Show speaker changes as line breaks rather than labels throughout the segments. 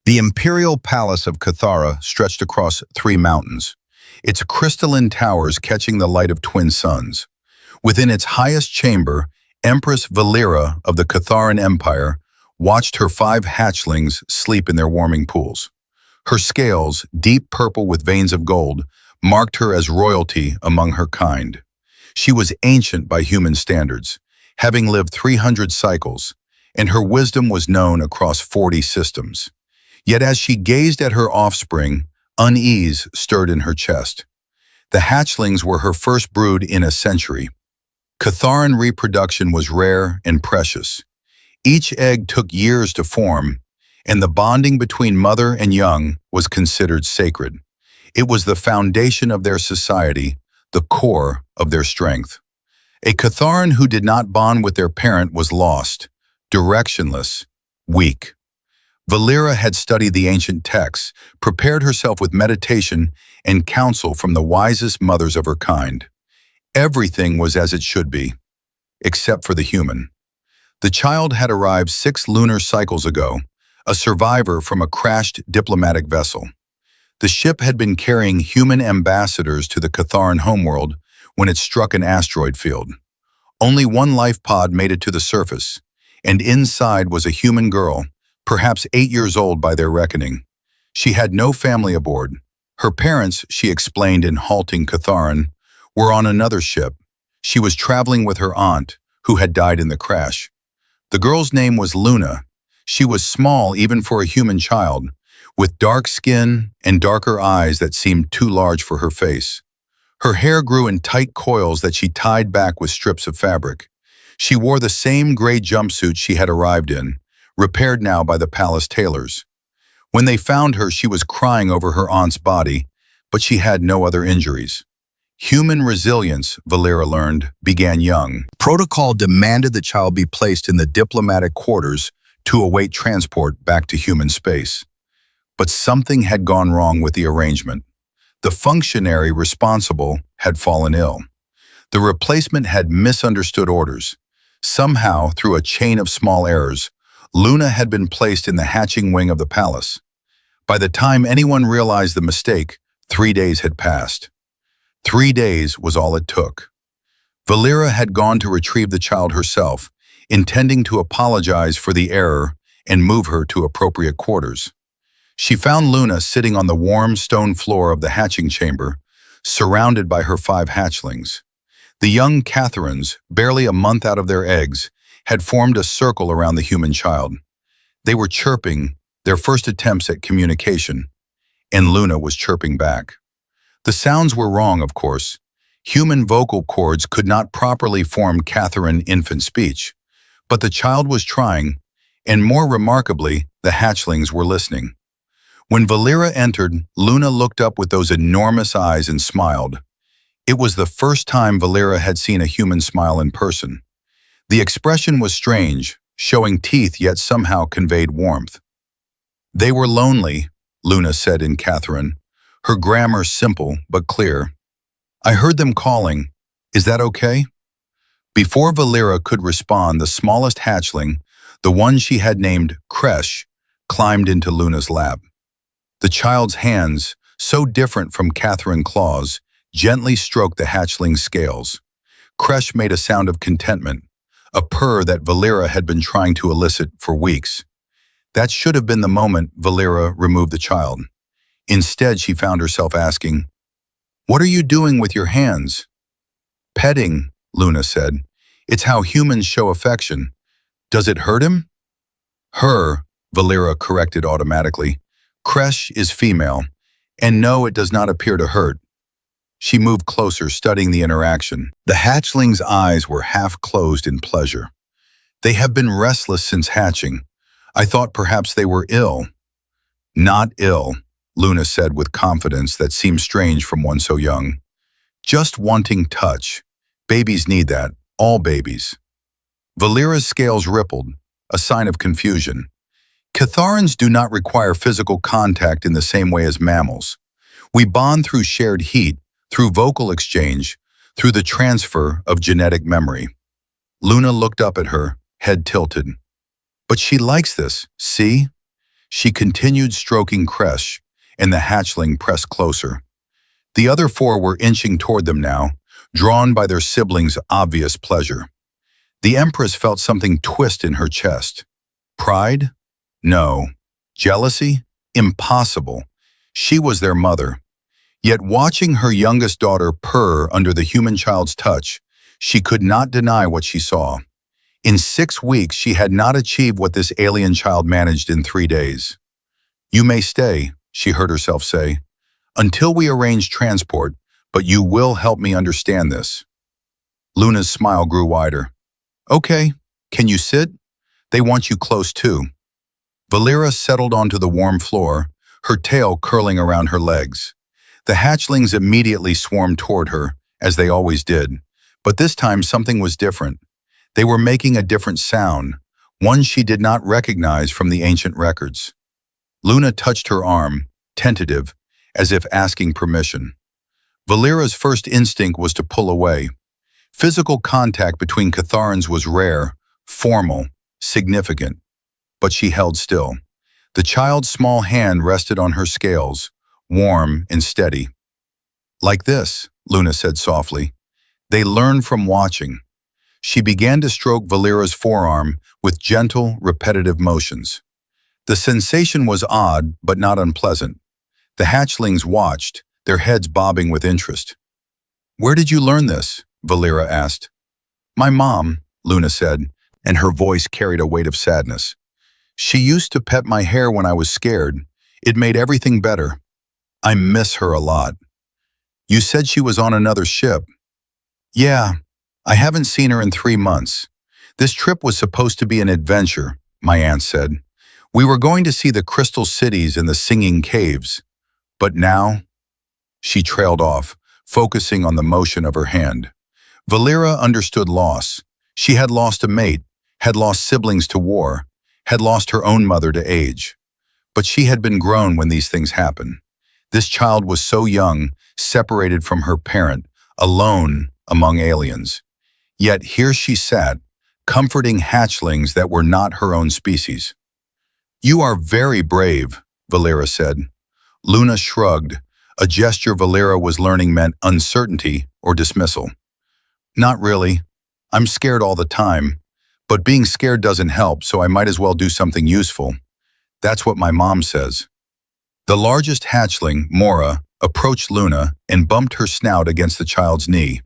The imperial palace of Cathara stretched across 3 mountains, its crystalline towers catching the light of twin suns. Within its highest chamber, Empress Valera of the Catharan Empire watched her 5 hatchlings sleep in their warming pools. Her scales, deep purple with veins of gold, marked her as royalty among her kind. She was ancient by human standards, having lived 300 cycles, and her wisdom was known across 40 systems. Yet as she gazed at her offspring, unease stirred in her chest. The hatchlings were her first brood in a century. Catharan reproduction was rare and precious. Each egg took years to form, and the bonding between mother and young was considered sacred. It was the foundation of their society, the core of their strength. A Catharan who did not bond with their parent was lost, directionless, weak. Valera had studied the ancient texts, prepared herself with meditation and counsel from the wisest mothers of her kind. Everything was as it should be, except for the human. The child had arrived 6 lunar cycles ago, a survivor from a crashed diplomatic vessel. The ship had been carrying human ambassadors to the Catharan homeworld when it struck an asteroid field. Only one life pod made it to the surface, and inside was a human girl, perhaps 8 years old by their reckoning. She had no family aboard. Her parents, she explained in halting Catharan, were on another ship. She was traveling with her aunt, who had died in the crash. The girl's name was Luna. She was small even for a human child, with dark skin and darker eyes that seemed too large for her face. Her hair grew in tight coils that she tied back with strips of fabric. She wore the same gray jumpsuit she had arrived in, repaired now by the palace tailors. When they found her, she was crying over her aunt's body, but she had no other injuries. Human resilience, Valera learned, began young. Protocol demanded the child be placed in the diplomatic quarters to await transport back to human space. But something had gone wrong with the arrangement. The functionary responsible had fallen ill. The replacement had misunderstood orders. Somehow, through a chain of small errors, Luna had been placed in the hatching wing of the palace. By the time anyone realized the mistake, 3 days had passed. 3 days was all it took. Valera had gone to retrieve the child herself, intending to apologize for the error and move her to appropriate quarters. She found Luna sitting on the warm stone floor of the hatching chamber, surrounded by her 5 hatchlings. The young Catharans, barely a month out of their eggs, had formed a circle around the human child. They were chirping, their first attempts at communication, and Luna was chirping back. The sounds were wrong, of course. Human vocal cords could not properly form Catharan infant speech, but the child was trying, and more remarkably, the hatchlings were listening. When Valera entered, Luna looked up with those enormous eyes and smiled. It was the first time Valera had seen a human smile in person. The expression was strange, showing teeth yet somehow conveyed warmth. "They were lonely," Luna said in Catharan, her grammar simple but clear. "I heard them calling. Is that okay?" Before Valera could respond, the smallest hatchling, the one she had named Kresh, climbed into Luna's lap. The child's hands, so different from Catharan claws, gently stroked the hatchling's scales. Kresh made a sound of contentment, a purr that Valera had been trying to elicit for weeks. That should have been the moment Valera removed the child. Instead, she found herself asking, "What are you doing with your hands?" "Petting," Luna said. "It's how humans show affection. Does it hurt him?" "Her," Valera corrected automatically. "Kresh is female, and no, it does not appear to hurt." She moved closer, studying the interaction. The hatchling's eyes were half closed in pleasure. "They have been restless since hatching. I thought perhaps they were ill." "Not ill," Luna said with confidence that seemed strange from one so young. "Just wanting touch. Babies need that, all babies." Valera's scales rippled, a sign of confusion. Catharans do not require physical contact in the same way as mammals. We bond through shared heat, through vocal exchange, through the transfer of genetic memory. Luna looked up at her, head tilted. "But she likes this, see?" She continued stroking Kresh, and the hatchling pressed closer. The other four were inching toward them now, drawn by their siblings' obvious pleasure. The Empress felt something twist in her chest. Pride? No. Jealousy? Impossible. She was their mother. Yet watching her youngest daughter purr under the human child's touch, she could not deny what she saw. In 6 weeks, she had not achieved what this alien child managed in 3 days. "You may stay," she heard herself say, "until we arrange transport, but you will help me understand this." Luna's smile grew wider. "Okay, can you sit? They want you close too." Valera settled onto the warm floor, her tail curling around her legs. The hatchlings immediately swarmed toward her, as they always did, but this time something was different. They were making a different sound, one she did not recognize from the ancient records. Luna touched her arm, tentative, as if asking permission. Valera's first instinct was to pull away. Physical contact between Catharans was rare, formal, significant. But she held still. The child's small hand rested on her scales, warm and steady. "Like this," Luna said softly. "They learn from watching." She began to stroke Valera's forearm with gentle, repetitive motions. The sensation was odd, but not unpleasant. The hatchlings watched, their heads bobbing with interest. "Where did you learn this?" Valera asked. "My mom," Luna said, and her voice carried a weight of sadness. "She used to pet my hair when I was scared. It made everything better. I miss her a lot." "You said she was on another ship." "Yeah, I haven't seen her in 3 months. This trip was supposed to be an adventure," my aunt said. "We were going to see the crystal cities and the singing caves. But now—" She trailed off, focusing on the motion of her hand. Valera understood loss. She had lost a mate, had lost siblings to war, had lost her own mother to age. But she had been grown when these things happen. This child was so young, separated from her parent, alone among aliens. Yet here she sat, comforting hatchlings that were not her own species. "You are very brave," Valera said. Luna shrugged, a gesture Valera was learning meant uncertainty or dismissal. "Not really. I'm scared all the time. But being scared doesn't help, so I might as well do something useful. That's what my mom says." The largest hatchling, Mora, approached Luna and bumped her snout against the child's knee.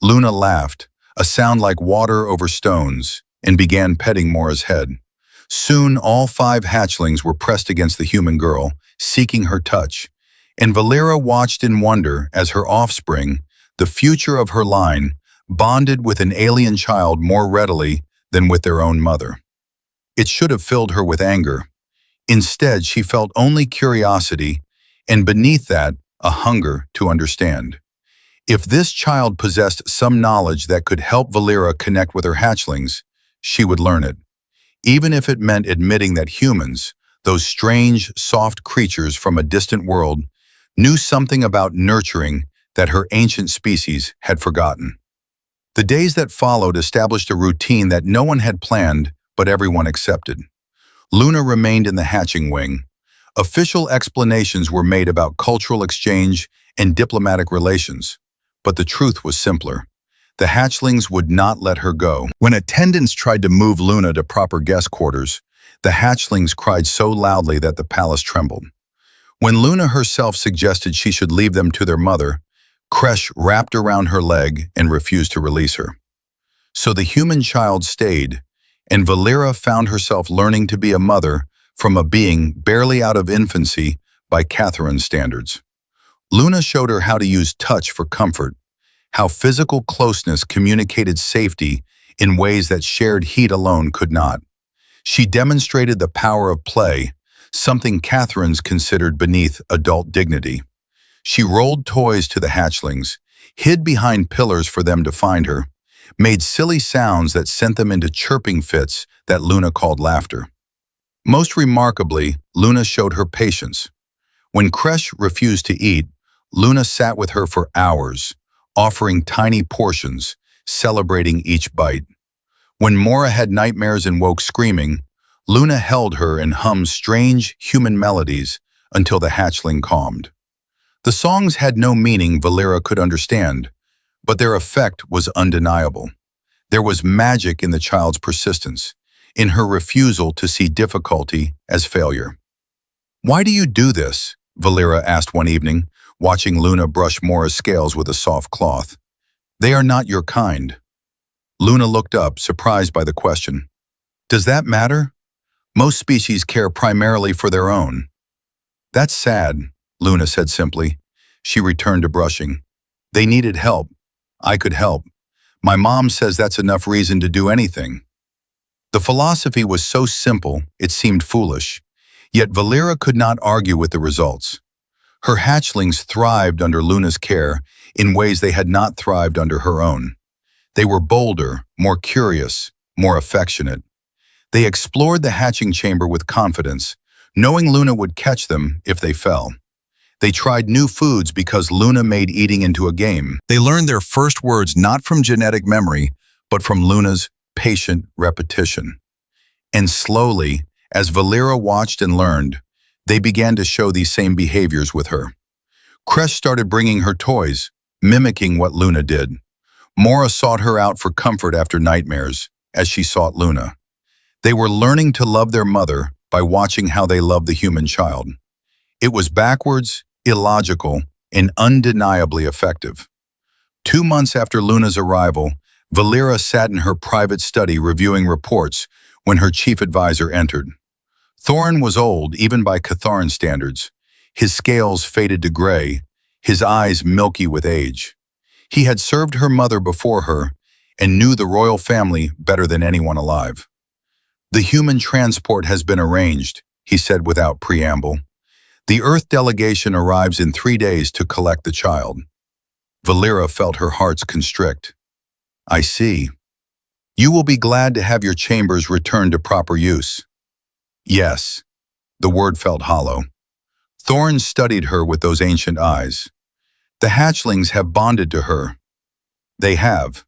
Luna laughed, a sound like water over stones, and began petting Mora's head. Soon all 5 hatchlings were pressed against the human girl, seeking her touch, and Valera watched in wonder as her offspring, the future of her line, bonded with an alien child more readily than with their own mother. It should have filled her with anger. Instead, she felt only curiosity, and beneath that, a hunger to understand. If this child possessed some knowledge that could help Valera connect with her hatchlings, she would learn it. Even if it meant admitting that humans, those strange, soft creatures from a distant world, knew something about nurturing that her ancient species had forgotten. The days that followed established a routine that no one had planned, but everyone accepted. Luna remained in the hatching wing. Official explanations were made about cultural exchange and diplomatic relations, but the truth was simpler. The hatchlings would not let her go. When attendants tried to move Luna to proper guest quarters, the hatchlings cried so loudly that the palace trembled. When Luna herself suggested she should leave them to their mother, Kresh wrapped around her leg and refused to release her. So the human child stayed, and Valera found herself learning to be a mother from a being barely out of infancy by Catherine's standards. Luna showed her how to use touch for comfort, how physical closeness communicated safety in ways that shared heat alone could not. She demonstrated the power of play, something Catherine's considered beneath adult dignity. She rolled toys to the hatchlings, hid behind pillars for them to find her, made silly sounds that sent them into chirping fits that Luna called laughter. Most remarkably, Luna showed her patience. When Kresh refused to eat, Luna sat with her for hours, offering tiny portions, celebrating each bite. When Mora had nightmares and woke screaming, Luna held her and hummed strange human melodies until the hatchling calmed. The songs had no meaning Valera could understand, but their effect was undeniable. There was magic in the child's persistence, in her refusal to see difficulty as failure. "Why do you do this?" Valera asked one evening, watching Luna brush Mora's scales with a soft cloth. "They are not your kind." Luna looked up, surprised by the question. "Does that matter? Most species care primarily for their own." "That's sad," Luna said simply. She returned to brushing. "They needed help. I could help. My mom says that's enough reason to do anything." The philosophy was so simple, it seemed foolish. Yet Valera could not argue with the results. Her hatchlings thrived under Luna's care in ways they had not thrived under her own. They were bolder, more curious, more affectionate. They explored the hatching chamber with confidence, knowing Luna would catch them if they fell. They tried new foods because Luna made eating into a game. They learned their first words not from genetic memory, but from Luna's patient repetition. And slowly, as Valera watched and learned, they began to show these same behaviors with her. Cress started bringing her toys, mimicking what Luna did. Mora sought her out for comfort after nightmares, as she sought Luna. They were learning to love their mother by watching how they loved the human child. It was backwards, illogical, and undeniably effective. 2 months after Luna's arrival, Valera sat in her private study reviewing reports when her chief advisor entered. Thorin was old, even by Catharan standards. His scales faded to gray, his eyes milky with age. He had served her mother before her and knew the royal family better than anyone alive. "The human transport has been arranged," he said without preamble. "The Earth delegation arrives in 3 days to collect the child." Valera felt her heart constrict. "I see. You will be glad to have your chambers returned to proper use." "Yes." The word felt hollow. Thorin studied her with those ancient eyes. "The hatchlings have bonded to her." "They have.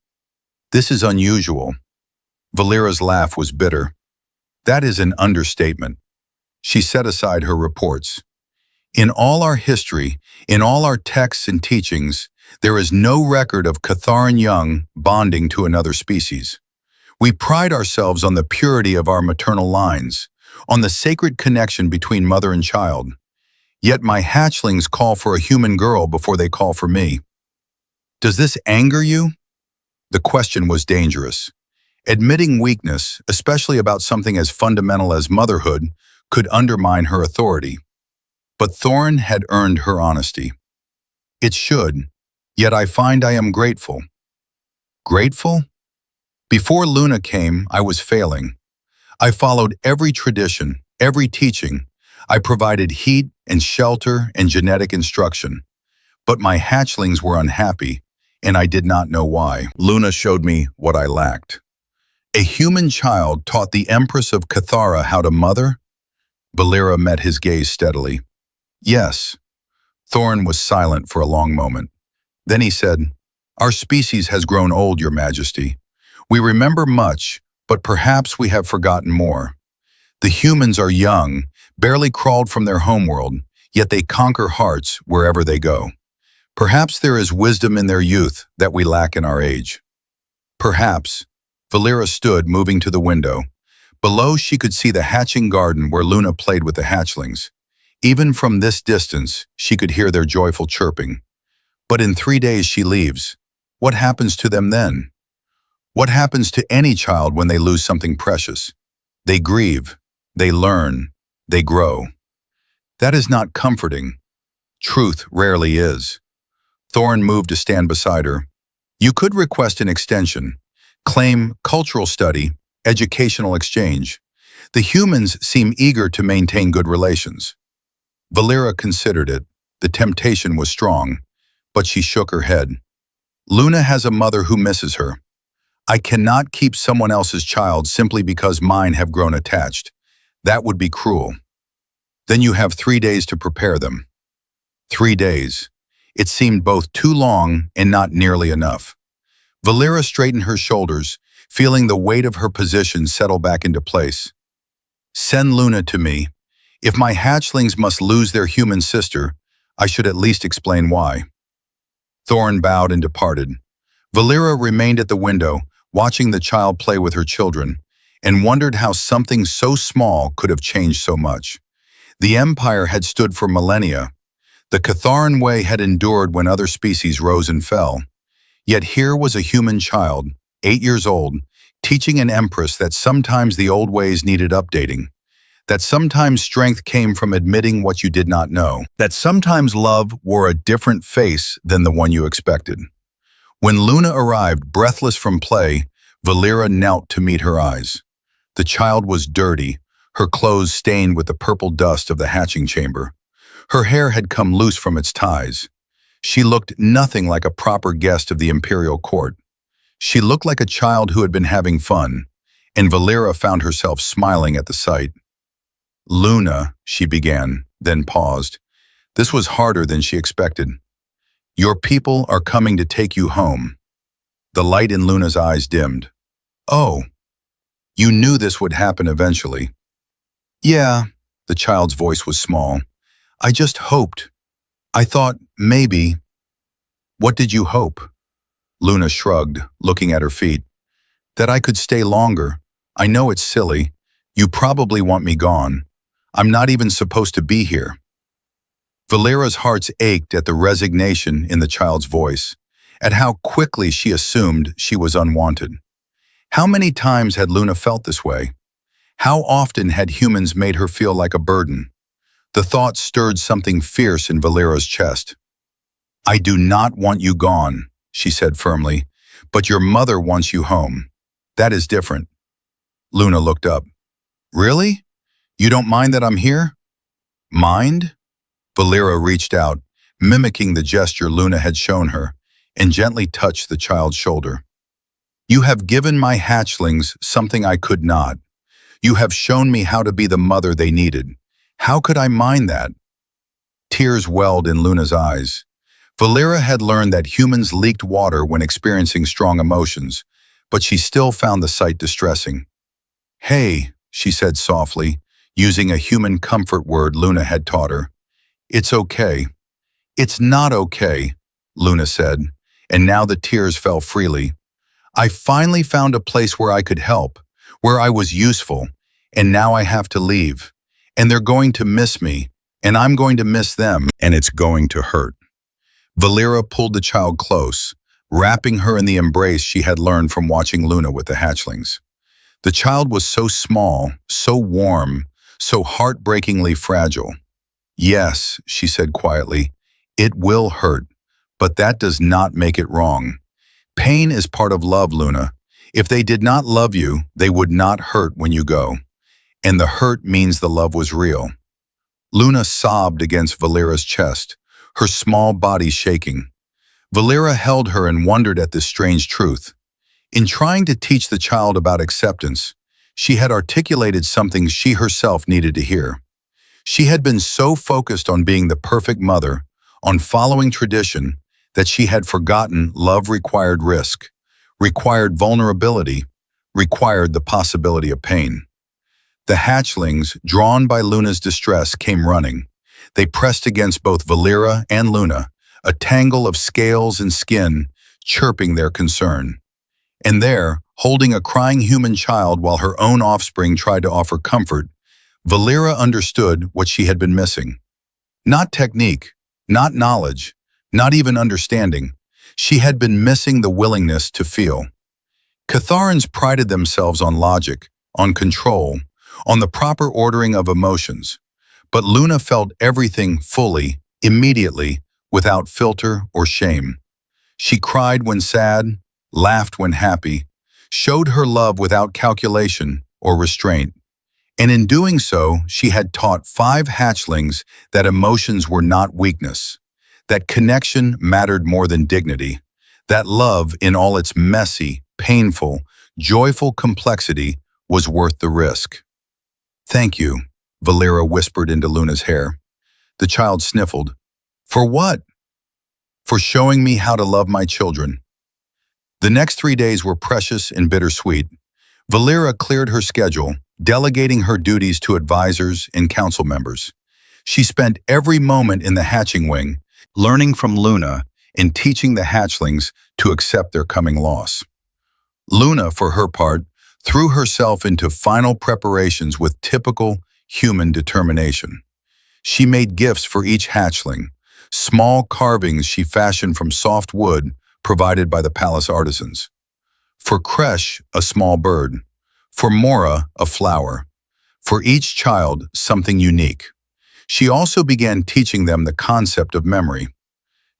This is unusual." Valera's laugh was bitter. "That is an understatement." She set aside her reports. "In all our history, in all our texts and teachings, there is no record of Catharan young bonding to another species. We pride ourselves on the purity of our maternal lines, on the sacred connection between mother and child. Yet my hatchlings call for a human girl before they call for me. Does this anger you?" The question was dangerous. Admitting weakness, especially about something as fundamental as motherhood, could undermine her authority. But Thorin had earned her honesty. "It should, yet I find I am grateful." Grateful? Before Luna came, I was failing. I followed every tradition, every teaching. I provided heat and shelter and genetic instruction. But my hatchlings were unhappy, and I did not know why. Luna showed me what I lacked. A human child taught the Empress of Cathara how to mother? Valera met his gaze steadily. "Yes." Thorin was silent for a long moment. Then he said, "Our species has grown old, Your Majesty. We remember much, but perhaps we have forgotten more. The humans are young, barely crawled from their homeworld, yet they conquer hearts wherever they go. Perhaps there is wisdom in their youth that we lack in our age." Perhaps. Valera stood, moving to the window. Below, she could see the hatching garden where Luna played with the hatchlings. Even from this distance, she could hear their joyful chirping. But in 3 days she leaves. What happens to them then? What happens to any child when they lose something precious? They grieve, they learn, they grow. That is not comforting. Truth rarely is. Thorin moved to stand beside her. "You could request an extension. Claim cultural study, educational exchange. The humans seem eager to maintain good relations." Valera considered it. The temptation was strong, but she shook her head. "Luna has a mother who misses her. I cannot keep someone else's child simply because mine have grown attached. That would be cruel." "Then you have 3 days to prepare them." 3 days. It seemed both too long and not nearly enough. Valera straightened her shoulders, feeling the weight of her position settle back into place. Send Luna to me. If my hatchlings must lose their human sister, I should at least explain why." Thorn bowed and departed. Valera remained at the window, watching the child play with her children, and wondered how something so small could have changed so much. The Empire had stood for millennia. The Catharan way had endured when other species rose and fell. Yet here was a human child, 8 years old, teaching an Empress that sometimes the old ways needed updating, that sometimes strength came from admitting what you did not know, that sometimes love wore a different face than the one you expected. When Luna arrived, breathless from play, Valera knelt to meet her eyes. The child was dirty, her clothes stained with the purple dust of the hatching chamber. Her hair had come loose from its ties. She looked nothing like a proper guest of the imperial court. She looked like a child who had been having fun, and Valera found herself smiling at the sight. "Luna," she began, then paused. This was harder than she expected. "Your people are coming to take you home." The light in Luna's eyes dimmed. "Oh, you knew this would happen eventually." "Yeah," the child's voice was small. "I just hoped. I thought, maybe." "What did you hope?" Luna shrugged, looking at her feet. "That I could stay longer. I know it's silly. You probably want me gone. I'm not even supposed to be here." Valera's heart ached at the resignation in the child's voice, at how quickly she assumed she was unwanted. How many times had Luna felt this way? How often had humans made her feel like a burden? The thought stirred something fierce in Valera's chest. "I do not want you gone," she said firmly, "but your mother wants you home. That is different." Luna looked up. "Really? You don't mind that I'm here?" "Mind?" Valera reached out, mimicking the gesture Luna had shown her, and gently touched the child's shoulder. "You have given my hatchlings something I could not. You have shown me how to be the mother they needed. How could I mind that?" Tears welled in Luna's eyes. Valera had learned that humans leaked water when experiencing strong emotions, but she still found the sight distressing. "Hey," she said softly, using a human comfort word Luna had taught her. "It's okay." "It's not okay," Luna said, and now the tears fell freely. "I finally found a place where I could help, where I was useful, and now I have to leave. And they're going to miss me, and I'm going to miss them, and it's going to hurt." Valera pulled the child close, wrapping her in the embrace she had learned from watching Luna with the hatchlings. The child was so small, so warm, so heartbreakingly fragile. "Yes," she said quietly, "it will hurt, but that does not make it wrong. Pain is part of love, Luna. If they did not love you, they would not hurt when you go. And the hurt means the love was real." Luna sobbed against Valera's chest, her small body shaking. Valera held her and wondered at this strange truth. In trying to teach the child about acceptance, she had articulated something she herself needed to hear. She had been so focused on being the perfect mother, on following tradition, that she had forgotten love required risk, required vulnerability, required the possibility of pain. The hatchlings, drawn by Luna's distress, came running. They pressed against both Valera and Luna, a tangle of scales and skin, chirping their concern. And there, holding a crying human child while her own offspring tried to offer comfort, Valera understood what she had been missing. Not technique, not knowledge, not even understanding. She had been missing the willingness to feel. Catharans prided themselves on logic, on control, on the proper ordering of emotions. But Luna felt everything fully, immediately, without filter or shame. She cried when sad, laughed when happy, showed her love without calculation or restraint. And in doing so, she had taught 5 hatchlings that emotions were not weakness, that connection mattered more than dignity, that love in all its messy, painful, joyful complexity was worth the risk. "Thank you," Valera whispered into Luna's hair. The child sniffled. "For what?" "For showing me how to love my children." The next 3 days were precious and bittersweet. Valera cleared her schedule, delegating her duties to advisors and council members. She spent every moment in the hatching wing, learning from Luna and teaching the hatchlings to accept their coming loss. Luna, for her part, threw herself into final preparations with typical human determination. She made gifts for each hatchling, small carvings she fashioned from soft wood provided by the palace artisans. For Kresh, a small bird. For Mora, a flower. For each child, something unique. She also began teaching them the concept of memory.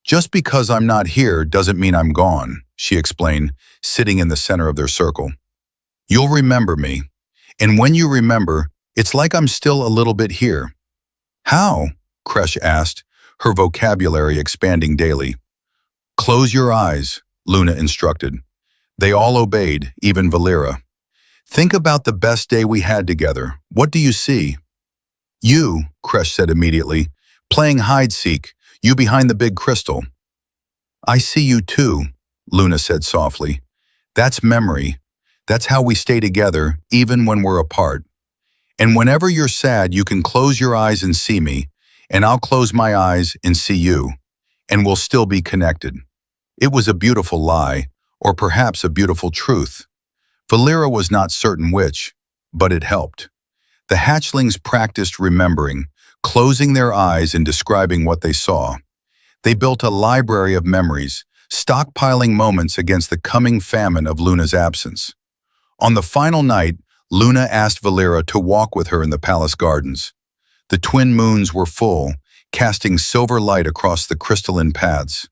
"Just because I'm not here doesn't mean I'm gone," she explained, sitting in the center of their circle. "You'll remember me. And when you remember, it's like I'm still a little bit here." "How?" Kresh asked, her vocabulary expanding daily. "Close your eyes," Luna instructed. They all obeyed, even Valera. "Think about the best day we had together. What do you see?" "You," Kresh said immediately, "playing hide-seek, you behind the big crystal." "I see you too," Luna said softly. "That's memory. That's how we stay together, even when we're apart. And whenever you're sad, you can close your eyes and see me, and I'll close my eyes and see you, and we'll still be connected." It was a beautiful lie, or perhaps a beautiful truth. Valera was not certain which, but it helped. The hatchlings practiced remembering, closing their eyes and describing what they saw. They built a library of memories, stockpiling moments against the coming famine of Luna's absence. On the final night, Luna asked Valera to walk with her in the palace gardens. The twin moons were full, casting silver light across the crystalline paths.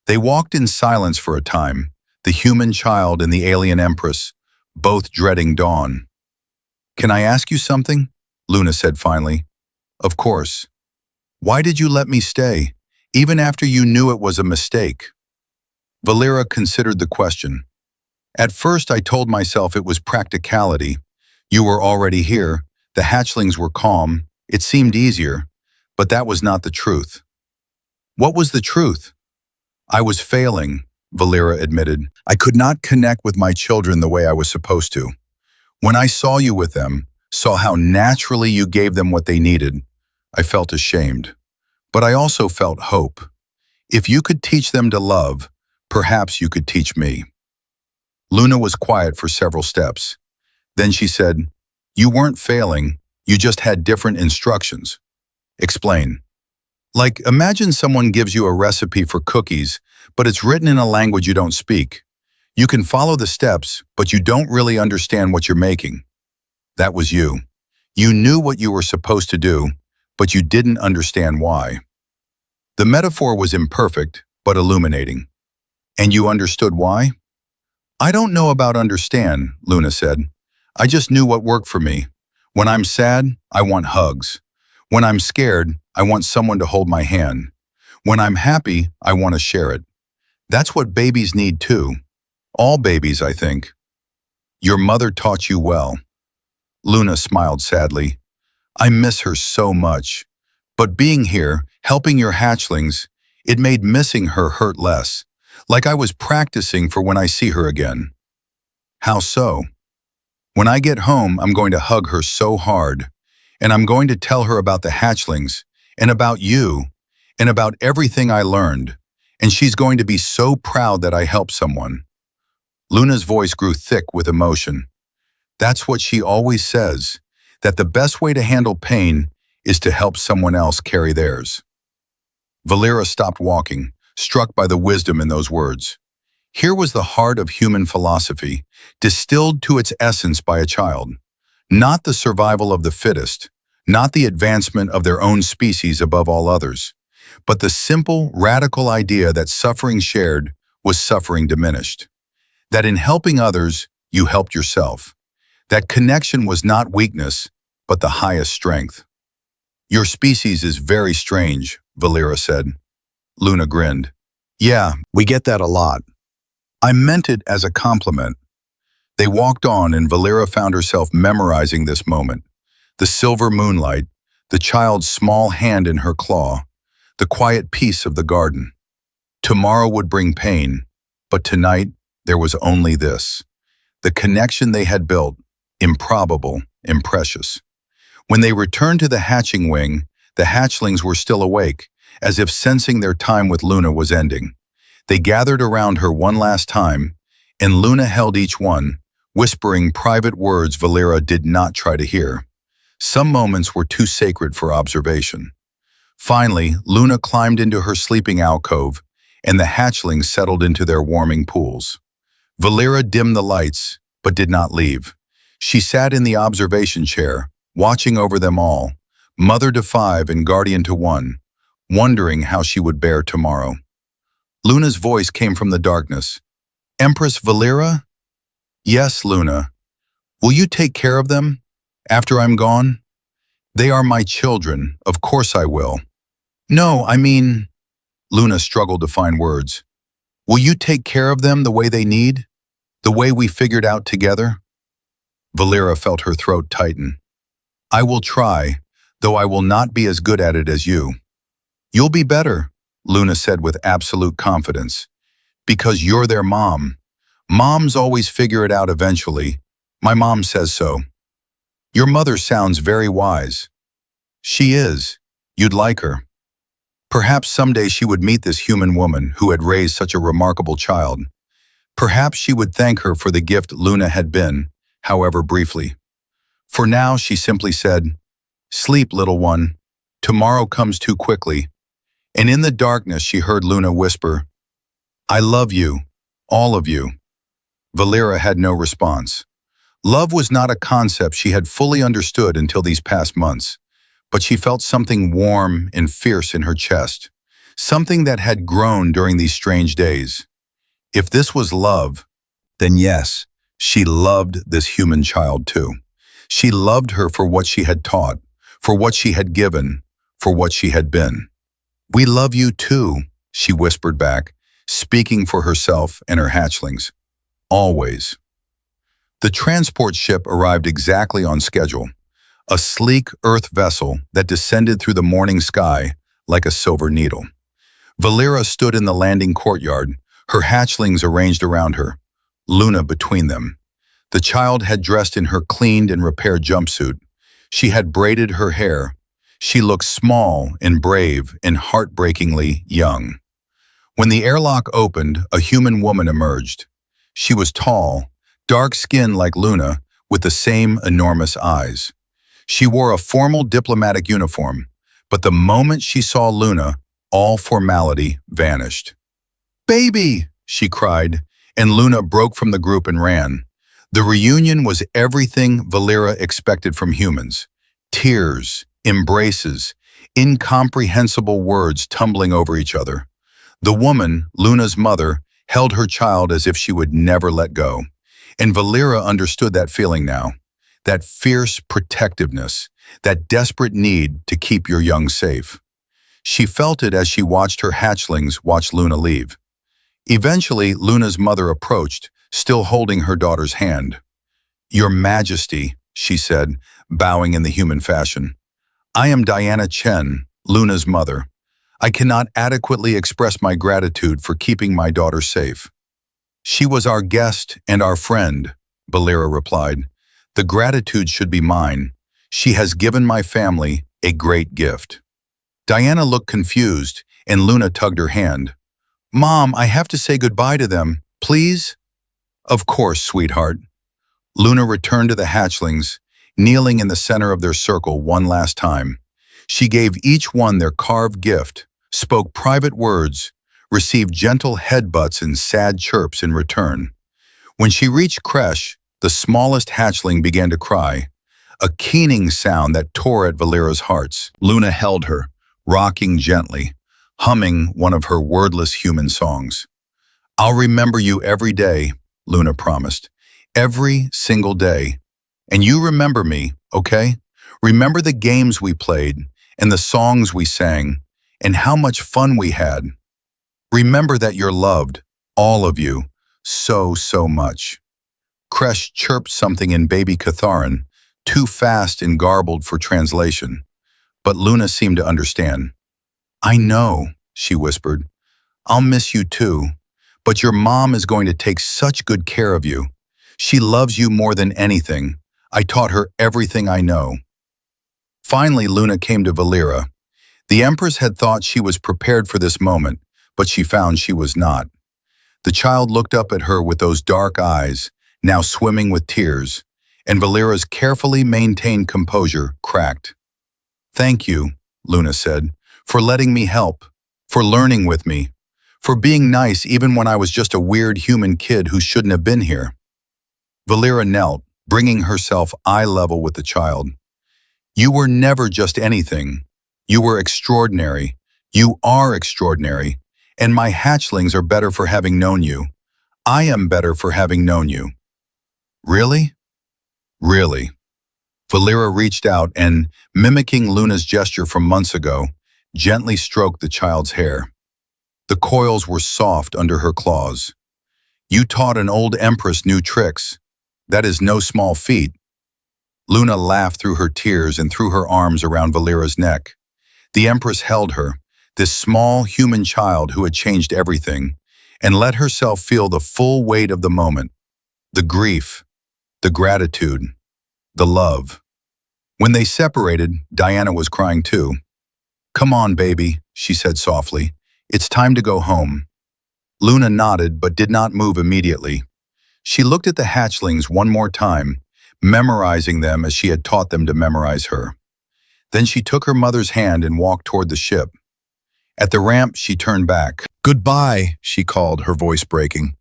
They walked in silence for a time, the human child and the alien Empress, both dreading dawn. "Can I ask you something?" Luna said finally. "Of course." "Why did you let me stay, even after you knew it was a mistake?" Valera considered the question. "At first I told myself it was practicality. You were already here, the hatchlings were calm, it seemed easier, but that was not the truth." "What was the truth?" "I was failing," Valera admitted. "I could not connect with my children the way I was supposed to. When I saw you with them, saw how naturally you gave them what they needed, I felt ashamed. But I also felt hope. If you could teach them to love, perhaps you could teach me." Luna was quiet for several steps. Then she said, "You weren't failing, you just had different instructions." "Explain." "Like, imagine someone gives you a recipe for cookies, but it's written in a language you don't speak. You can follow the steps, but you don't really understand what you're making. That was you. You knew what you were supposed to do, but you didn't understand why." The metaphor was imperfect, but illuminating. "And you understood why?" "I don't know about understand," Luna said. "I just knew what worked for me. When I'm sad, I want hugs. When I'm scared, I want someone to hold my hand. When I'm happy, I want to share it. That's what babies need too. All babies, I think." "Your mother taught you well." Luna smiled sadly. "I miss her so much. But being here, helping your hatchlings, it made missing her hurt less. Like I was practicing for when I see her again." "How so?" "When I get home, I'm going to hug her so hard. And I'm going to tell her about the hatchlings, and about you, and about everything I learned. And she's going to be so proud that I helped someone." Luna's voice grew thick with emotion. "That's what she always says, that the best way to handle pain is to help someone else carry theirs." Valera stopped walking, struck by the wisdom in those words. Here was the heart of human philosophy, distilled to its essence by a child. Not the survival of the fittest, not the advancement of their own species above all others, but the simple, radical idea that suffering shared was suffering diminished. That in helping others, you helped yourself. That connection was not weakness, but the highest strength. "Your species is very strange," Valera said. Luna grinned. "Yeah, we get that a lot." "I meant it as a compliment." They walked on, and Valera found herself memorizing this moment. The silver moonlight, the child's small hand in her claw, the quiet peace of the garden. Tomorrow would bring pain, but tonight there was only this. The connection they had built, improbable, Impress. When they returned to the hatching wing, the hatchlings were still awake, as if sensing their time with Luna was ending. They gathered around her one last time, and Luna held each one, whispering private words Valera did not try to hear. Some moments were too sacred for observation. Finally, Luna climbed into her sleeping alcove, and the hatchlings settled into their warming pools. Valera dimmed the lights, but did not leave. She sat in the observation chair, watching over them all, mother to 5 and guardian to 1, wondering how she would bear tomorrow. Luna's voice came from the darkness. "Empress Valera?" "Yes, Luna. Will you take care of them after I'm gone?" "They are my children, of course I will." "No, I mean..." Luna struggled to find words. "Will you take care of them the way they need? The way we figured out together?" Valera felt her throat tighten. "I will try, though I will not be as good at it as you." "You'll be better," Luna said with absolute confidence. "Because you're their mom. Moms always figure it out eventually. My mom says so." "Your mother sounds very wise." "She is. You'd like her." Perhaps someday she would meet this human woman who had raised such a remarkable child. Perhaps she would thank her for the gift Luna had been, however briefly. For now, she simply said, "Sleep, little one. Tomorrow comes too quickly." And in the darkness, she heard Luna whisper, "I love you, all of you." Valera had no response. Love was not a concept she had fully understood until these past months, but she felt something warm and fierce in her chest, something that had grown during these strange days. If this was love, then yes, she loved this human child too. She loved her for what she had taught, for what she had given, for what she had been. "We love you too," she whispered back, speaking for herself and her hatchlings. Always. The transport ship arrived exactly on schedule, a sleek Earth vessel that descended through the morning sky like a silver needle. Valera stood in the landing courtyard, her hatchlings arranged around her, Luna between them. The child had dressed in her cleaned and repaired jumpsuit. She had braided her hair. She looked small and brave and heartbreakingly young. When the airlock opened, a human woman emerged. She was tall, dark-skinned like Luna, with the same enormous eyes. She wore a formal diplomatic uniform, but the moment she saw Luna, all formality vanished. "Baby!" she cried, and Luna broke from the group and ran. The reunion was everything Valera expected from humans. Tears, embraces, incomprehensible words tumbling over each other. The woman, Luna's mother, held her child as if she would never let go. And Valera understood that feeling now, that fierce protectiveness, that desperate need to keep your young safe. She felt it as she watched her hatchlings watch Luna leave. Eventually, Luna's mother approached, still holding her daughter's hand. "Your Majesty," she said, bowing in the human fashion. "I am Diana Chen, Luna's mother. I cannot adequately express my gratitude for keeping my daughter safe." "She was our guest and our friend," Valera replied. "The gratitude should be mine. She has given my family a great gift." Diana looked confused, and Luna tugged her hand. "Mom, I have to say goodbye to them, please?" "Of course, sweetheart." Luna returned to the hatchlings, kneeling in the center of their circle one last time. She gave each one their carved gift, spoke private words, received gentle headbutts and sad chirps in return. When she reached creche, the smallest hatchling began to cry, a keening sound that tore at Valera's hearts. Luna held her, rocking gently, humming one of her wordless human songs. "I'll remember you every day," Luna promised. "Every single day. And you remember me, okay? Remember the games we played, and the songs we sang, and how much fun we had. Remember that you're loved, all of you, so, so much." Kresh chirped something in baby Catharan, too fast and garbled for translation. But Luna seemed to understand. "I know," she whispered. "I'll miss you too. But your mom is going to take such good care of you. She loves you more than anything. I taught her everything I know." Finally, Luna came to Valera. The Empress had thought she was prepared for this moment, but she found she was not. The child looked up at her with those dark eyes, now swimming with tears, and Valera's carefully maintained composure cracked. "Thank you," Luna said, "for letting me help, for learning with me, for being nice even when I was just a weird human kid who shouldn't have been here." Valera knelt, bringing herself eye level with the child. "You were never just anything. You were extraordinary. You are extraordinary. And my hatchlings are better for having known you. I am better for having known you." "Really?" "Really." Valera reached out and, mimicking Luna's gesture from months ago, gently stroked the child's hair. The coils were soft under her claws. "You taught an old Empress new tricks. That is no small feat." Luna laughed through her tears and threw her arms around Valera's neck. The Empress held her, this small human child who had changed everything, and let herself feel the full weight of the moment, the grief, the gratitude, the love. When they separated, Diana was crying too. "Come on, baby," she said softly. "It's time to go home." Luna nodded but did not move immediately. She looked at the hatchlings one more time, memorizing them as she had taught them to memorize her. Then she took her mother's hand and walked toward the ship. At the ramp, she turned back. "Goodbye," she called, her voice breaking.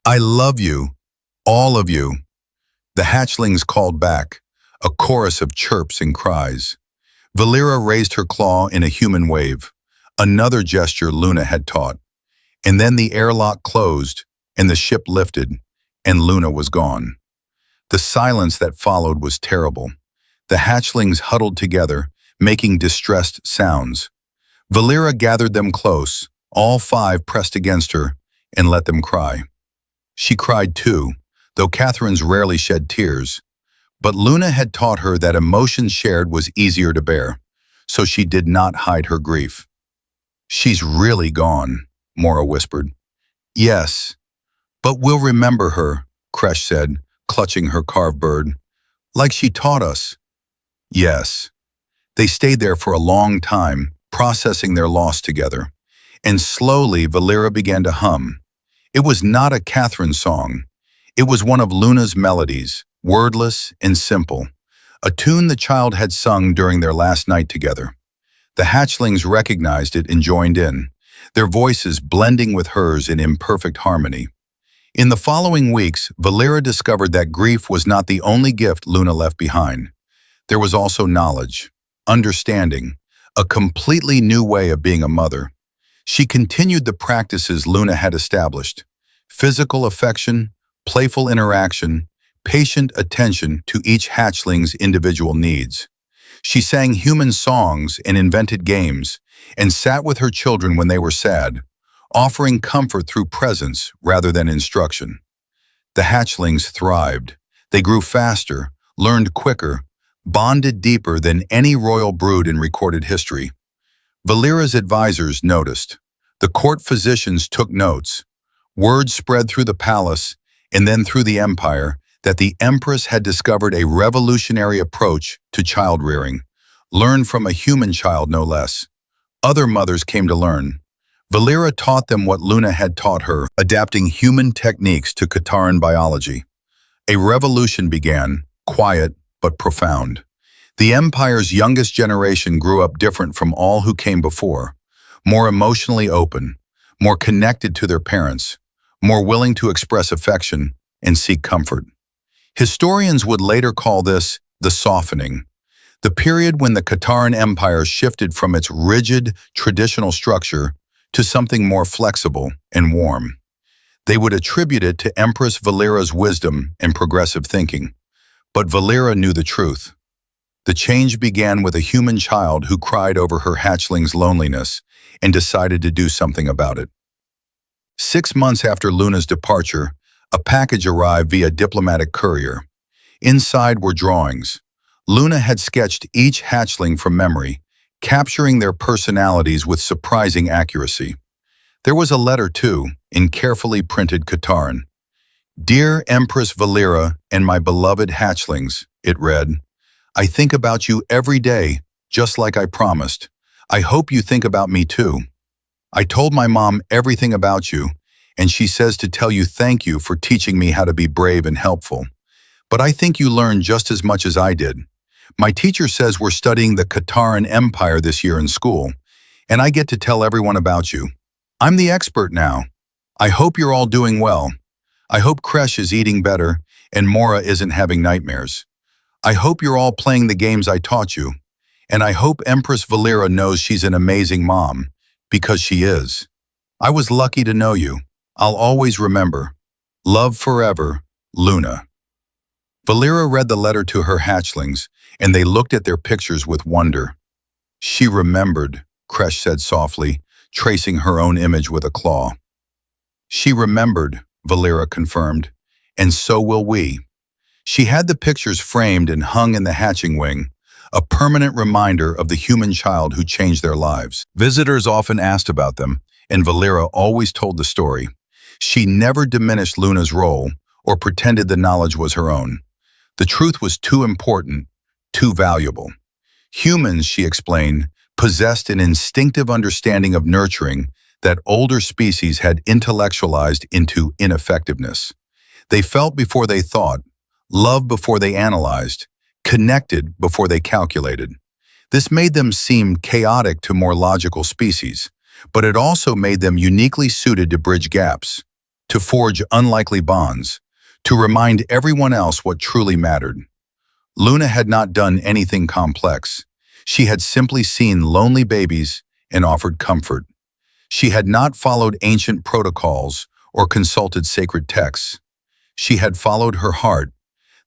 "I love you, all of you." The hatchlings called back, a chorus of chirps and cries. Valera raised her claw in a human wave, another gesture Luna had taught. And then the airlock closed, and the ship lifted, and Luna was gone. The silence that followed was terrible. The hatchlings huddled together, making distressed sounds. Valera gathered them close, all five pressed against her, and let them cry. She cried too, though Catherine's rarely shed tears. But Luna had taught her that emotion shared was easier to bear, so she did not hide her grief. "She's really gone," Mora whispered. "Yes, but we'll remember her," Kresh said, clutching her carved bird. "Like she taught us." "Yes." They stayed there for a long time, processing their loss together. And slowly, Valera began to hum. It was not a Catherine song. It was one of Luna's melodies, wordless and simple, a tune the child had sung during their last night together. The hatchlings recognized it and joined in, their voices blending with hers in imperfect harmony. In the following weeks, Valera discovered that grief was not the only gift Luna left behind. There was also knowledge, understanding, a completely new way of being a mother. She continued the practices Luna had established: physical affection, playful interaction, patient attention to each hatchling's individual needs. She sang human songs and invented games, and sat with her children when they were sad, offering comfort through presence rather than instruction. The hatchlings thrived. They grew faster, learned quicker, bonded deeper than any royal brood in recorded history. Valera's advisors noticed. The court physicians took notes. Word spread through the palace and then through the empire that the Empress had discovered a revolutionary approach to child-rearing, learned from a human child no less. Other mothers came to learn. Valera taught them what Luna had taught her, adapting human techniques to Kataran biology. A revolution began, quiet but profound. The Empire's youngest generation grew up different from all who came before, more emotionally open, more connected to their parents, more willing to express affection and seek comfort. Historians would later call this the softening, the period when the Kataran Empire shifted from its rigid, traditional structure to something more flexible and warm. They would attribute it to Empress Valera's wisdom and progressive thinking. But Valera knew the truth. The change began with a human child who cried over her hatchling's loneliness and decided to do something about it. 6 months after Luna's departure, a package arrived via diplomatic courier. Inside were drawings. Luna had sketched each hatchling from memory, capturing their personalities with surprising accuracy. There was a letter, too, in carefully printed Kataran. "Dear Empress Valera and my beloved hatchlings," it read. I think about you every day, just like I promised. I hope you think about me too. I told my mom everything about you, and she says to tell you thank you for teaching me how to be brave and helpful. But I think you learned just as much as I did. My teacher says we're studying the Kataran Empire this year in school, and I get to tell everyone about you. I'm the expert now. I hope you're all doing well. I hope Kresh is eating better and Mora isn't having nightmares. I hope you're all playing the games I taught you. And I hope Empress Valera knows she's an amazing mom, because she is. I was lucky to know you. I'll always remember. Love forever, Luna. Valera read the letter to her hatchlings, and they looked at their pictures with wonder. She remembered, Kresh said softly, tracing her own image with a claw. She remembered, Valera confirmed, and so will we. She had the pictures framed and hung in the hatching wing, a permanent reminder of the human child who changed their lives. Visitors often asked about them, and Valera always told the story. She never diminished Luna's role or pretended the knowledge was her own. The truth was too important, too valuable. Humans, she explained, possessed an instinctive understanding of nurturing that older species had intellectualized into ineffectiveness. They felt before they thought, loved before they analyzed, connected before they calculated. This made them seem chaotic to more logical species, but it also made them uniquely suited to bridge gaps, to forge unlikely bonds, to remind everyone else what truly mattered. Luna had not done anything complex. She had simply seen lonely babies and offered comfort. She had not followed ancient protocols or consulted sacred texts. She had followed her heart,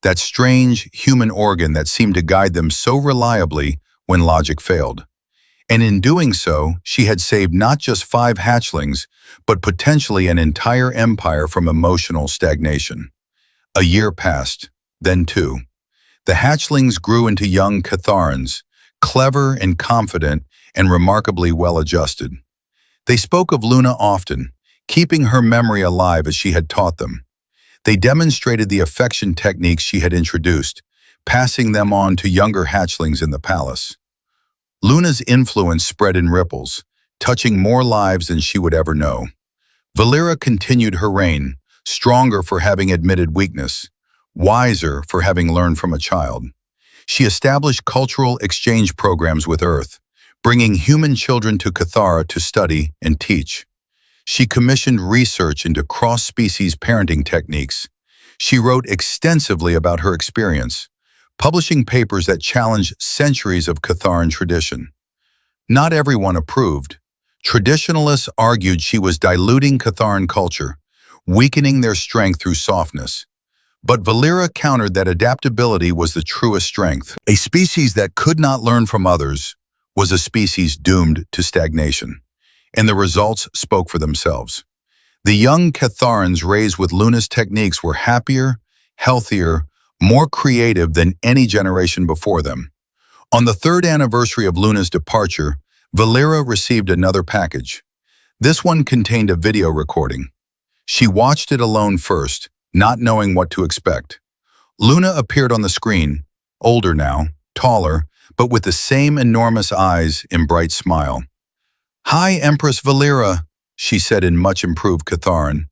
that strange human organ that seemed to guide them so reliably when logic failed. And in doing so, she had saved not just 5 hatchlings, but potentially an entire empire from emotional stagnation. A year passed, then 2. The hatchlings grew into young Catharans, clever and confident and remarkably well-adjusted. They spoke of Luna often, keeping her memory alive as she had taught them. They demonstrated the affection techniques she had introduced, passing them on to younger hatchlings in the palace. Luna's influence spread in ripples, touching more lives than she would ever know. Valera continued her reign, stronger for having admitted weakness, wiser for having learned from a child. She established cultural exchange programs with Earth, bringing human children to Cathara to study and teach. She commissioned research into cross-species parenting techniques. She wrote extensively about her experience, publishing papers that challenged centuries of Catharan tradition. Not everyone approved. Traditionalists argued she was diluting Catharan culture, weakening their strength through softness. But Valera countered that adaptability was the truest strength. A species that could not learn from others was a species doomed to stagnation. And the results spoke for themselves. The young Catharans raised with Luna's techniques were happier, healthier, more creative than any generation before them. On the 3rd anniversary of Luna's departure, Valera received another package. This one contained a video recording. She watched it alone first, not knowing what to expect. Luna appeared on the screen, older now, taller, but with the same enormous eyes and bright smile. "Hi, Empress Valera," she said in much improved Catharan.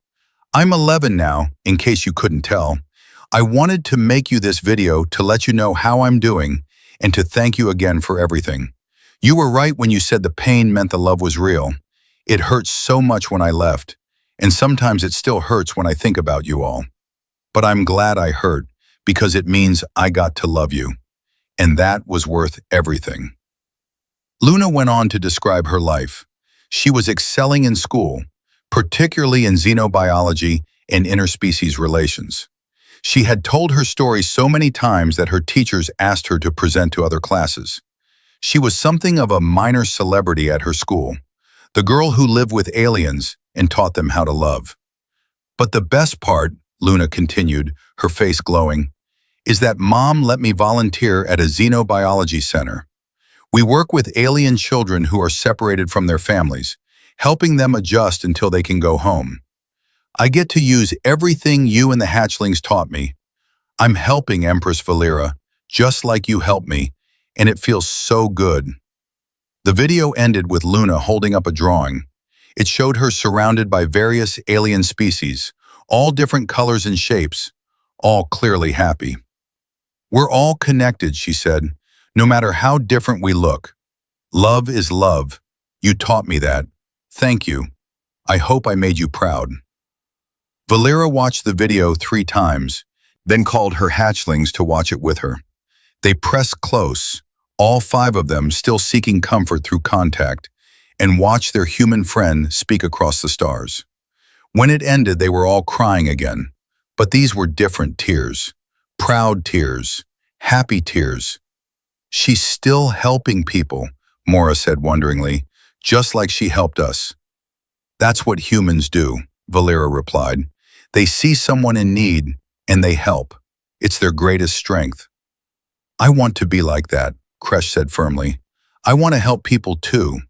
"I'm 11 now, in case you couldn't tell. I wanted to make you this video to let you know how I'm doing and to thank you again for everything. You were right when you said the pain meant the love was real. It hurt so much when I left, and sometimes it still hurts when I think about you all. But I'm glad I hurt, because it means I got to love you. And that was worth everything." Luna went on to describe her life. She was excelling in school, particularly in xenobiology and interspecies relations. She had told her story so many times that her teachers asked her to present to other classes. She was something of a minor celebrity at her school, the girl who lived with aliens and taught them how to love. But the best part, Luna continued, her face glowing, is that Mom let me volunteer at a xenobiology center. We work with alien children who are separated from their families, helping them adjust until they can go home. I get to use everything you and the hatchlings taught me. I'm helping Empress Valera, just like you helped me, and it feels so good." The video ended with Luna holding up a drawing. It showed her surrounded by various alien species, all different colors and shapes, all clearly happy. "We're all connected," she said, "no matter how different we look. Love is love. You taught me that. Thank you. I hope I made you proud." Valera watched the video 3 times, then called her hatchlings to watch it with her. They pressed close, all 5 of them still seeking comfort through contact, and watched their human friend speak across the stars. When it ended, they were all crying again, but these were different tears. Proud tears, happy tears. "She's still helping people," Mora said wonderingly, "just like she helped us." "That's what humans do," Valera replied. "They see someone in need, and they help. It's their greatest strength." "I want to be like that," Kresh said firmly. "I want to help people too."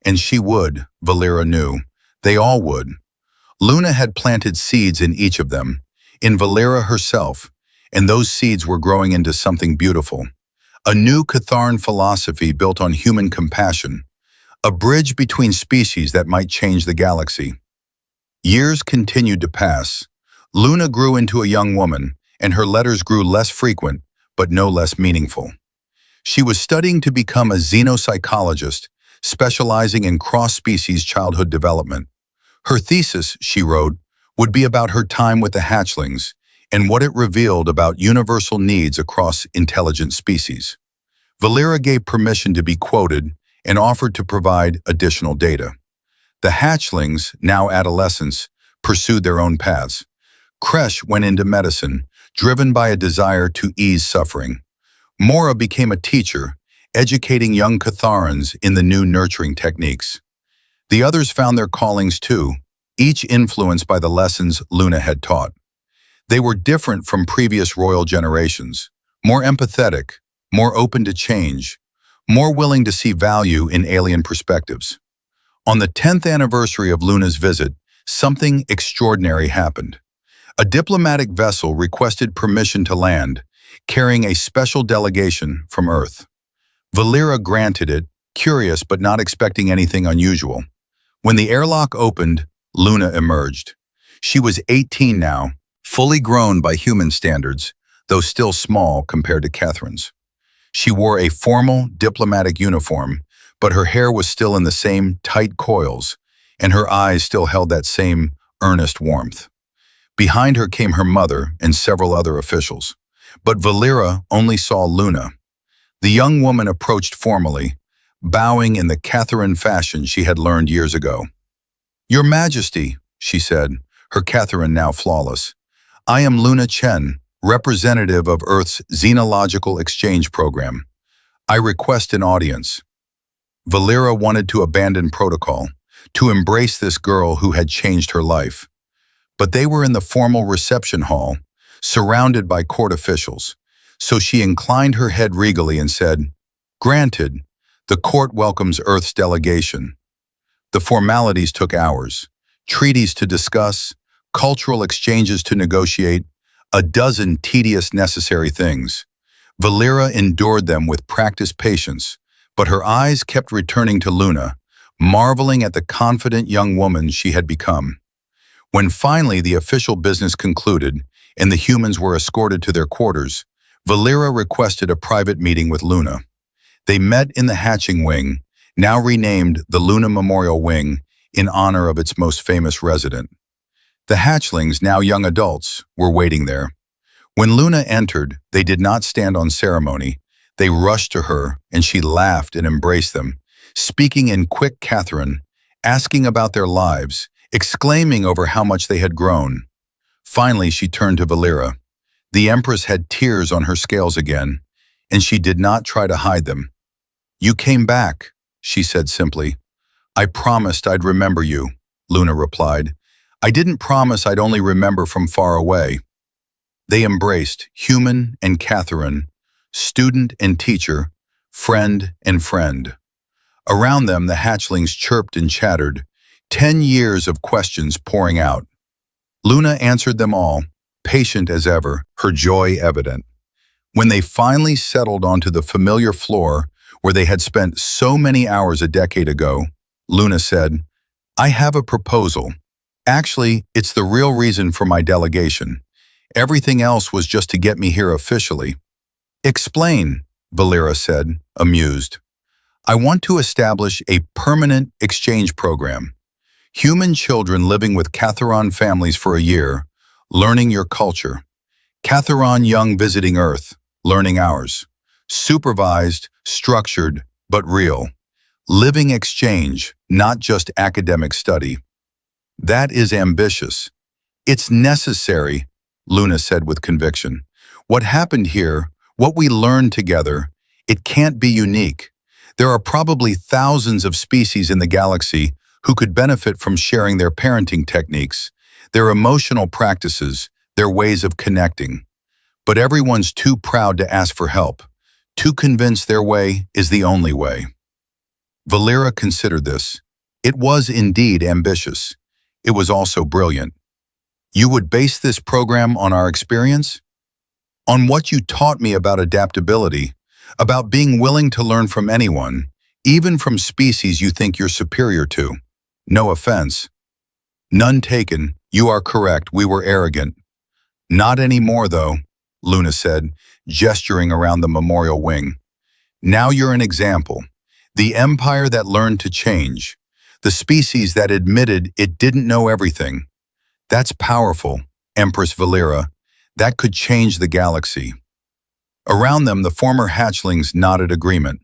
And she would, Valera knew. They all would. Luna had planted seeds in each of them, in Valera herself, and those seeds were growing into something beautiful. A new Catharan philosophy built on human compassion, a bridge between species that might change the galaxy. Years continued to pass. Luna grew into a young woman, and her letters grew less frequent, but no less meaningful. She was studying to become a xenopsychologist, specializing in cross-species childhood development. Her thesis, she wrote, would be about her time with the hatchlings and what it revealed about universal needs across intelligent species. Valera gave permission to be quoted and offered to provide additional data. The hatchlings, now adolescents, pursued their own paths. Kresh went into medicine, driven by a desire to ease suffering. Mora became a teacher, educating young Catharans in the new nurturing techniques. The others found their callings too, each influenced by the lessons Luna had taught. They were different from previous royal generations, more empathetic, more open to change, more willing to see value in alien perspectives. On the 10th anniversary of Luna's visit, something extraordinary happened. A diplomatic vessel requested permission to land, carrying a special delegation from Earth. Valera granted it, curious but not expecting anything unusual. When the airlock opened, Luna emerged. She was 18 now, fully grown by human standards, though still small compared to Catherine's. She wore a formal diplomatic uniform, but her hair was still in the same tight coils, and her eyes still held that same earnest warmth. Behind her came her mother and several other officials, but Valera only saw Luna. The young woman approached formally, bowing in the Catharan fashion she had learned years ago. "Your Majesty," she said, her Catharan now flawless, "I am Luna Chen, representative of Earth's Xenological Exchange Program. I request an audience." Valera wanted to abandon protocol, to embrace this girl who had changed her life. But they were in the formal reception hall, surrounded by court officials, so she inclined her head regally and said, "Granted, the court welcomes Earth's delegation." The formalities took hours, treaties to discuss, cultural exchanges to negotiate, a dozen tedious necessary things. Valera endured them with practiced patience, but her eyes kept returning to Luna, marveling at the confident young woman she had become. When finally the official business concluded and the humans were escorted to their quarters, Valera requested a private meeting with Luna. They met in the hatching wing, now renamed the Luna Memorial Wing in honor of its most famous resident. The hatchlings, now young adults, were waiting there. When Luna entered, they did not stand on ceremony. They rushed to her, and she laughed and embraced them, speaking in quick Catharan, asking about their lives, exclaiming over how much they had grown. Finally, she turned to Valera. The Empress had tears on her scales again, and she did not try to hide them. "You came back," she said simply. "I promised I'd remember you," Luna replied. "I didn't promise I'd only remember from far away." They embraced, human and Catharan, student and teacher, friend and friend. Around them, the hatchlings chirped and chattered, 10 years of questions pouring out. Luna answered them all, patient as ever, her joy evident. When they finally settled onto the familiar floor where they had spent so many hours a decade ago, Luna said, "I have a proposal. Actually, it's the real reason for my delegation. Everything else was just to get me here officially." "Explain," Valera said, amused. "I want to establish a permanent exchange program. Human children living with Catharon families for a year, learning your culture. Catharon young visiting Earth, learning ours. Supervised, structured, but real. Living exchange, not just academic study." "That is ambitious." "It's necessary," Luna said with conviction. "What happened here, what we learned together, it can't be unique. There are probably thousands of species in the galaxy who could benefit from sharing their parenting techniques, their emotional practices, their ways of connecting. But everyone's too proud to ask for help, too convinced their way is the only way." Valera considered this. It was indeed ambitious. It was also brilliant. "You would base this program on our experience? On what you taught me about adaptability, about being willing to learn from anyone, even from species you think you're superior to. No offense." "None taken. You are correct. We were arrogant." "Not anymore, though," Luna said, gesturing around the memorial wing. "Now you're an example. The empire that learned to change. The species that admitted it didn't know everything. That's powerful, Empress Valera. That could change the galaxy." Around them, the former hatchlings nodded agreement.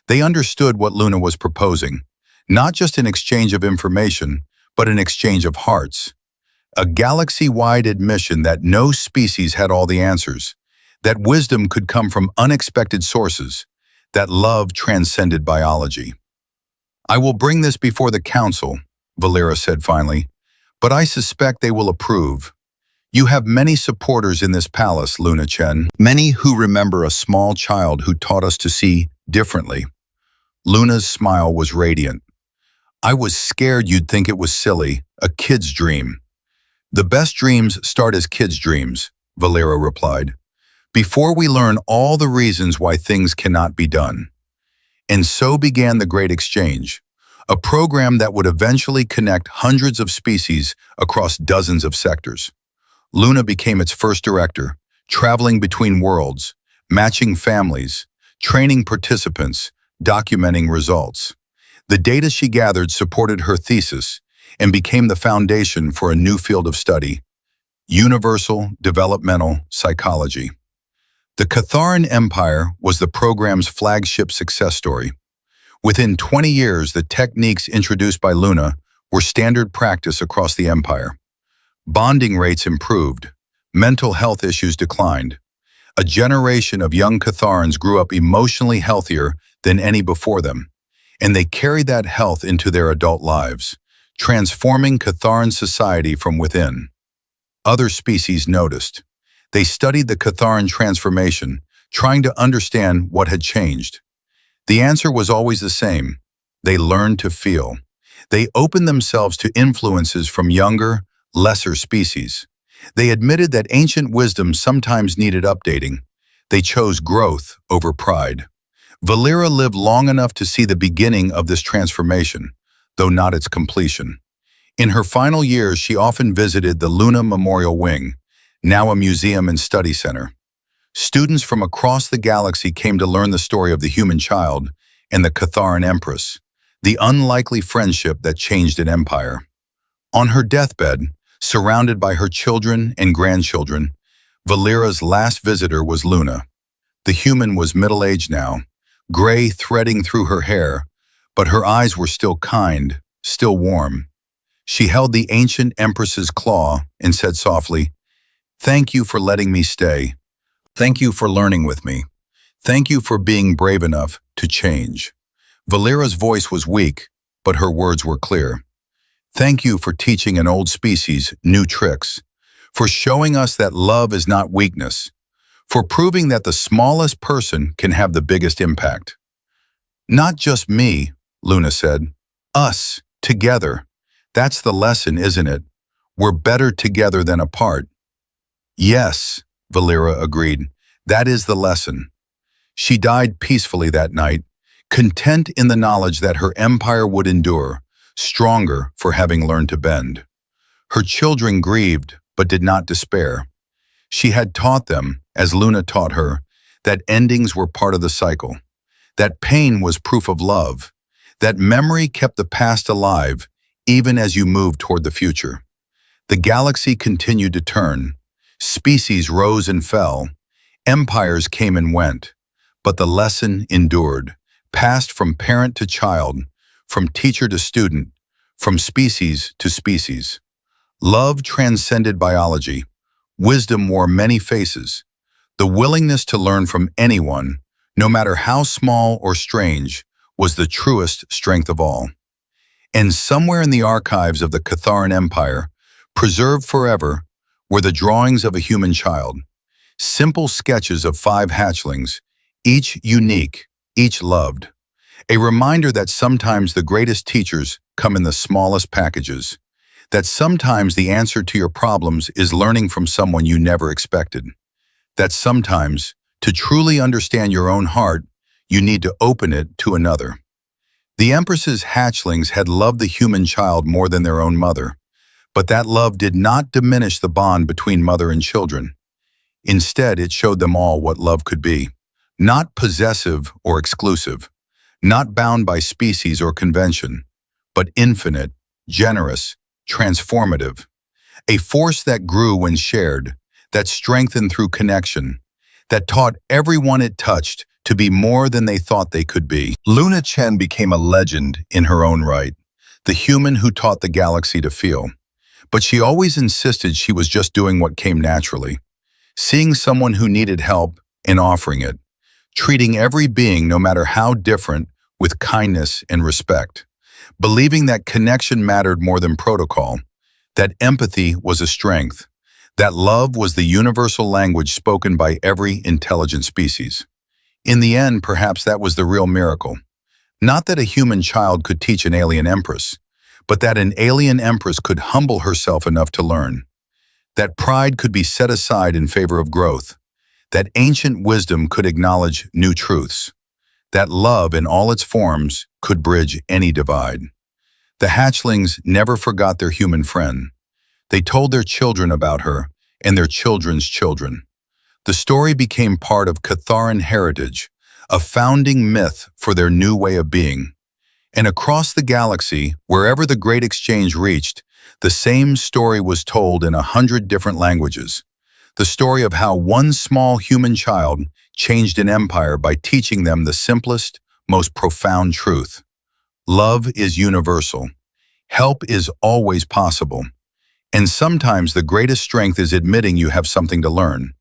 They understood what Luna was proposing. Not just an exchange of information, but an exchange of hearts. A galaxy-wide admission that no species had all the answers, that wisdom could come from unexpected sources, that love transcended biology. "I will bring this before the council," Valera said finally, "but I suspect they will approve. You have many supporters in this palace, Luna Chen, many who remember a small child who taught us to see differently." Luna's smile was radiant. "I was scared you'd think it was silly, a kid's dream." "The best dreams start as kids' dreams," Valera replied, "before we learn all the reasons why things cannot be done." And so began the Great Exchange, a program that would eventually connect hundreds of species across dozens of sectors. Luna became its first director, traveling between worlds, matching families, training participants, documenting results. The data she gathered supported her thesis and became the foundation for a new field of study, universal developmental psychology. The Catharan Empire was the program's flagship success story. Within 20 years, the techniques introduced by Luna were standard practice across the empire. Bonding rates improved, mental health issues declined. A generation of young Catharans grew up emotionally healthier than any before them, and they carried that health into their adult lives, transforming Catharan society from within. Other species noticed. They studied the Catharan transformation, trying to understand what had changed. The answer was always the same. They learned to feel. They opened themselves to influences from younger, lesser species. They admitted that ancient wisdom sometimes needed updating. They chose growth over pride. Valera lived long enough to see the beginning of this transformation, though not its completion. In her final years, she often visited the Luna Memorial Wing, now a museum and study center. Students from across the galaxy came to learn the story of the human child and the Catharan Empress, the unlikely friendship that changed an empire. On her deathbed, surrounded by her children and grandchildren, Valera's last visitor was Luna. The human was middle-aged now, gray threading through her hair, but her eyes were still kind, still warm. She held the ancient Empress's claw and said softly, "Thank you for letting me stay. Thank you for learning with me. Thank you for being brave enough to change." Valera's voice was weak, but her words were clear. "Thank you for teaching an old species new tricks, for showing us that love is not weakness, for proving that the smallest person can have the biggest impact." "Not just me," Luna said. "Us, together. That's the lesson, isn't it? We're better together than apart." "Yes," Valera agreed. That is the lesson. She died peacefully that night, content in the knowledge that her empire would endure, stronger for having learned to bend. Her children grieved, but did not despair. She had taught them, as Luna taught her, that endings were part of the cycle, that pain was proof of love, that memory kept the past alive even as you moved toward the future. The galaxy continued to turn. Species rose and fell. Empires came and went. But the lesson endured, passed from parent to child, from teacher to student, from species to species. Love transcended biology. Wisdom wore many faces. The willingness to learn from anyone, no matter how small or strange, was the truest strength of all. And somewhere in the archives of the Catharan Empire, preserved forever, were the drawings of a human child. Simple sketches of 5 hatchlings, each unique, each loved. A reminder that sometimes the greatest teachers come in the smallest packages. That sometimes the answer to your problems is learning from someone you never expected. That sometimes, to truly understand your own heart, you need to open it to another. The Empress's hatchlings had loved the human child more than their own mother, but that love did not diminish the bond between mother and children. Instead, it showed them all what love could be. Not possessive or exclusive, not bound by species or convention, but infinite, generous, transformative. A force that grew when shared, that strengthened through connection, that taught everyone it touched to be more than they thought they could be. Luna Chen became a legend in her own right, the human who taught the galaxy to feel. But she always insisted she was just doing what came naturally, seeing someone who needed help and offering it, treating every being, no matter how different, with kindness and respect, believing that connection mattered more than protocol, that empathy was a strength, that love was the universal language spoken by every intelligent species. In the end, perhaps that was the real miracle. Not that a human child could teach an alien empress, but that an alien empress could humble herself enough to learn. That pride could be set aside in favor of growth. That ancient wisdom could acknowledge new truths. That love in all its forms could bridge any divide. The hatchlings never forgot their human friend. They told their children about her and their children's children. The story became part of Catharan heritage, a founding myth for their new way of being. And across the galaxy, wherever the Great Exchange reached, the same story was told in 100 different languages. The story of how one small human child changed an empire by teaching them the simplest, most profound truth. Love is universal. Help is always possible. And sometimes the greatest strength is admitting you have something to learn.